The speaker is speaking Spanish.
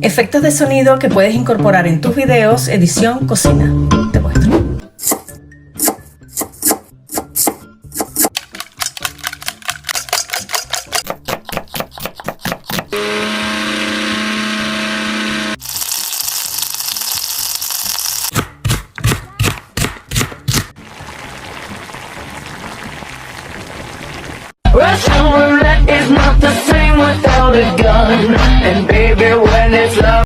Efectos de sonido que puedes incorporar en tus videos, edición, cocina. Te muestro. Russian roulette is not the same without a gun. And